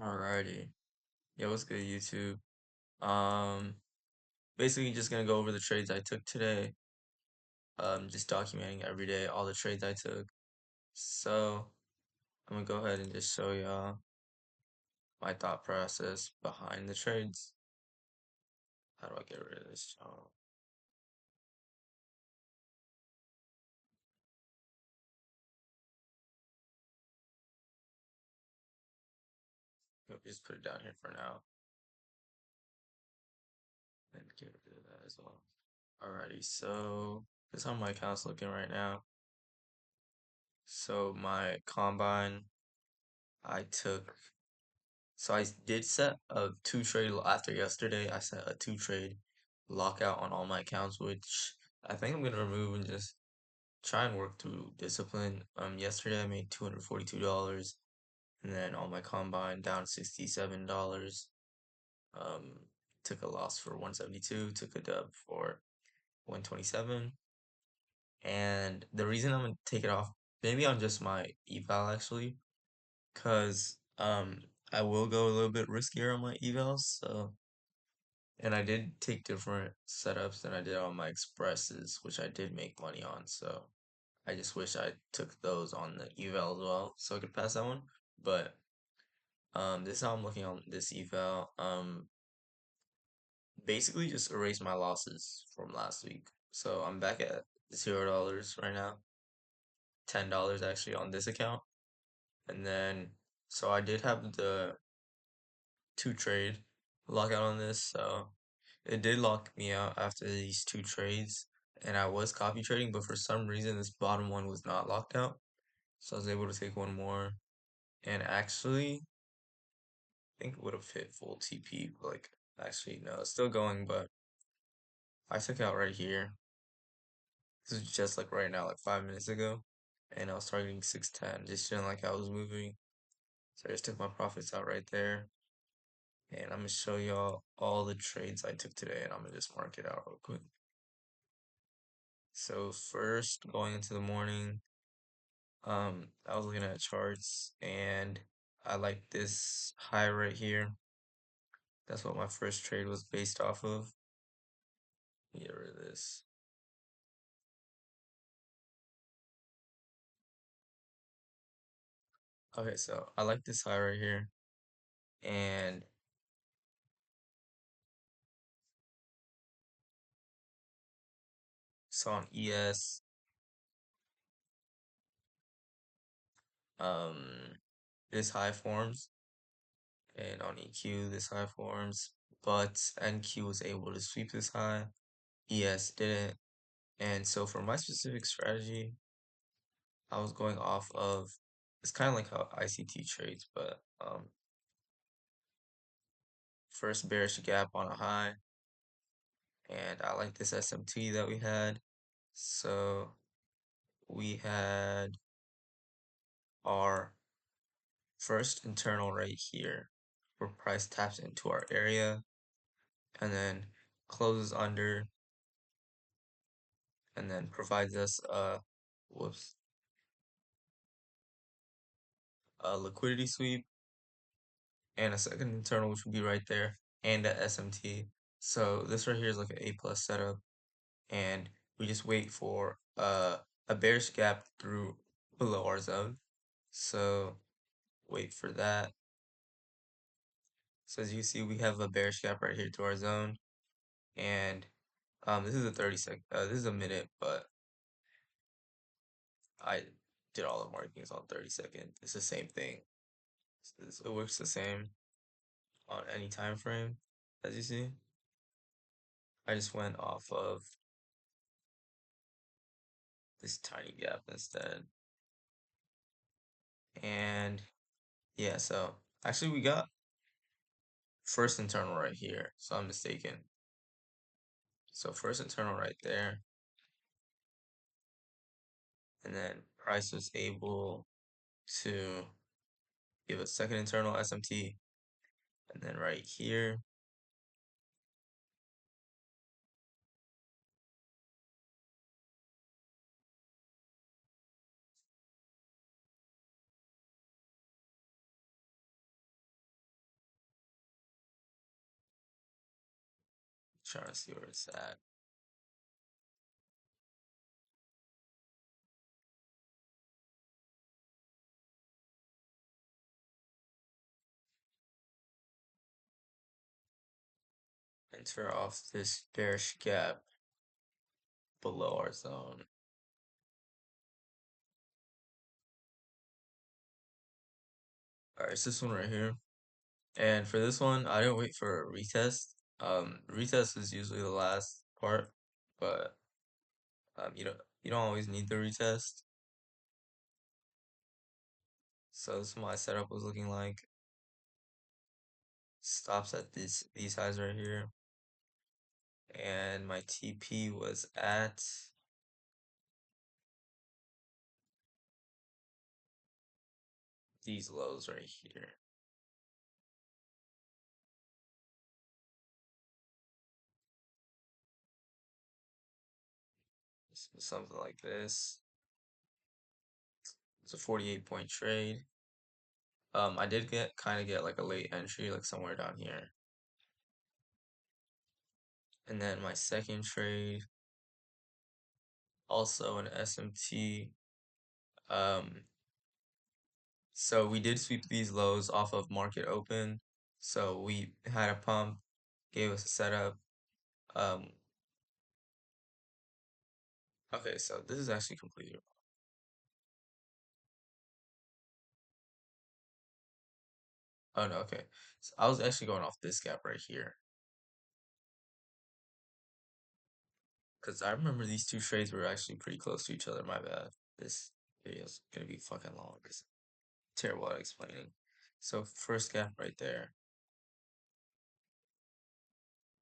Alrighty. Yo, what's good, YouTube? Um, Basically just gonna go over the trades I took today. Just documenting every day all the trades I took. So I'm gonna go ahead and just show y'all my thought process behind the trades. How do I get rid of this channel? Just put it down here for now and get rid of that as well. Alrighty, so this is how my account's looking right now. So my combine, I took So I did set a two trade after yesterday. I set a two trade lockout on all my accounts, which I think I'm gonna remove and just try and work through discipline. Yesterday I made $242, and then on my combine down $67. Um, Took a loss for 172, took a dub for 127. And the reason I'm gonna take it off, maybe on just my eval actually, cause I will go a little bit riskier on my evals, so. And I did take different setups than I did on my expresses, which I did make money on. So I just wish I took those on the eval as well, so I could pass that one. But this is how I'm looking on this eval. Basically just erase my losses from last week. So I'm back at $0 right now, $10 actually on this account, and then so I did have the two trade lockout on this, so it did lock me out after these two trades, and I was copy trading, but for some reason this bottom one was not locked out, so I was able to take one more, and actually I think it would have hit full TP, but like actually no, it's still going, but I took out right here. This is just like right now, like 5 minutes ago, and I was targeting 610, just didn't like how I was moving, so I just took my profits out right there. And I'm gonna show y'all all the trades I took today, and I'm gonna just mark it out real quick. So first, going into the morning, I was looking at charts, and I like this high right here. That's what my first trade was based off of. Get rid of this. Okay, so I like this high right here, and so on ES, um, this high forms, and on EQ, this high forms, but NQ was able to sweep this high. ES didn't. And so for my specific strategy, I was going off of, it's kind of like how ICT trades, but first bearish gap on a high, and I like this SMT that we had. So we had our first internal right here, where price taps into our area and then closes under, and then provides us whoops a liquidity sweep and a second internal, which would be right there, and a SMT. So this right here is like an A plus setup, and we just wait for a bearish gap through below our zone. So wait for that. So as you see, we have a bearish gap right here to our zone, and this is a 30 second, this is a minute, but I did all the markings on 30 second. It's the same thing. It works the same on any time frame, as you see. I just went off of this tiny gap instead, and yeah. So actually, we got first internal right here, so I'm mistaken. So first internal right there, and then price was able to give a second internal SMT, and then right here, Trying to see where it's at. Enter off this bearish gap below our zone. All right, it's this one right here. And for this one, I didn't wait for a retest. Retest is usually the last part, but you don't always need the retest. So this is what my setup was looking like. Stops at these highs right here, and my TP was at these lows right here. Something like this. It's a 48-point trade. I did kind of get like a late entry, like somewhere down here. And then my second trade, also an SMT. Um, so we did sweep these lows off of market open. So we had a pump, gave us a setup. Um, okay, so this is actually completely wrong. Oh no, okay. So I was actually going off this gap right here. Because I remember these two trades were actually pretty close to each other. My bad. This video is gonna be fucking long. It's terrible at explaining. So first gap right there,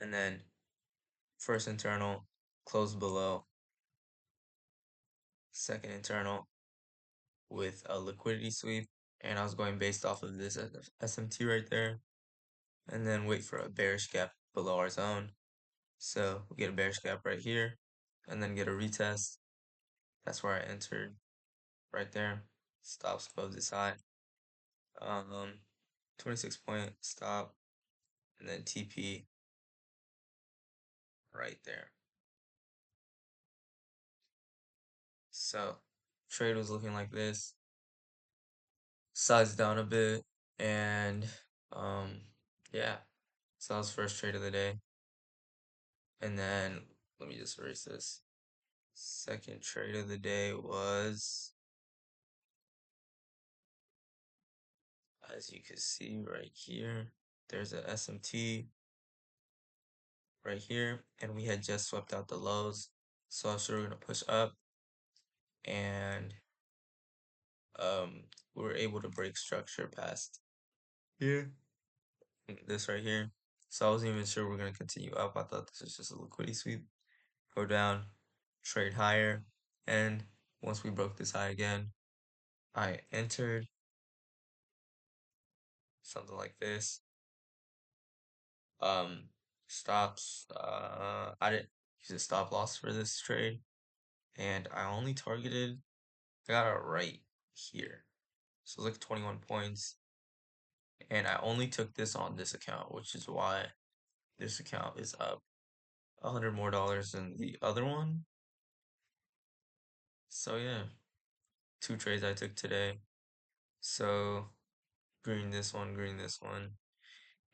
and then first internal, close below, second internal with a liquidity sweep, and I was going based off of this SMT right there, and then wait for a bearish gap below our zone. So we get a bearish gap right here, and then get a retest. That's where I entered right there. Stops above this high. 26-point stop, and then TP right there. So trade was looking like this. Size down a bit, and yeah. So that was first trade of the day. And then let me just erase this. Second trade of the day was, as you can see right here, there's a SMT right here, and we had just swept out the lows. So I was sure we're gonna push up, and we were able to break structure past here, this right here. So I wasn't even sure we're gonna continue up. I thought this was just a liquidity sweep. Go down, trade higher, and once we broke this high again, I entered something like this. Um, stops. I didn't use a stop loss for this trade, and I only targeted. I got it right here, so it's like 21 points, and I only took this on this account, which is why this account is up $100 more than the other one. So yeah, two trades I took today. So green this one, green this one.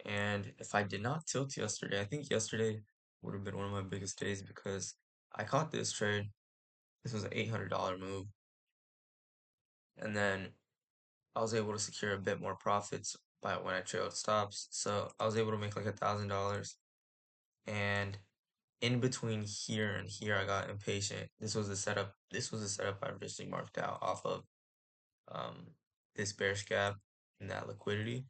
And if I did not tilt yesterday, I think yesterday would have been one of my biggest days because I caught this trade. This was an $800 move. And then I was able to secure a bit more profits by when I trailed stops. So I was able to make like $1,000. And in between here and here, I got impatient. This was the setup. This was the setup I originally marked out off of um, this bearish gap and that liquidity.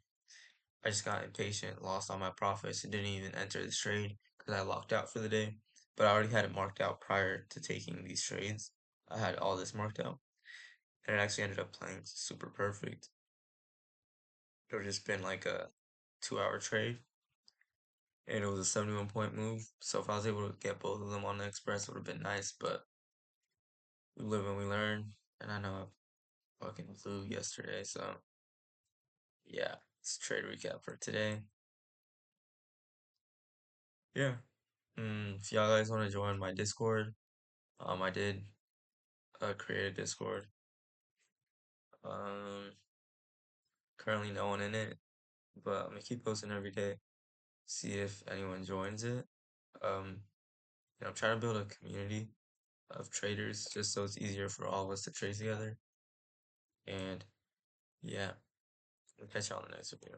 I just got impatient, lost all my profits, and didn't even enter this trade because I locked out for the day. But I already had it marked out prior to taking these trades. I had all this marked out, and it actually ended up playing super perfect. It would have just been like a 2-hour trade, and it was a 71-point move. So if I was able to get both of them on the express, it would have been nice. But we live and we learn, and I know I fucking flew yesterday, so yeah, it's trade recap for today. Yeah. If y'all guys want to join my Discord, I did create a Discord. Um, Currently no one in it, but I'm gonna keep posting every day. See if anyone joins it. Um, I'm trying to build a community of traders just so it's easier for all of us to trade together. And yeah, I'll catch y'all in the next video.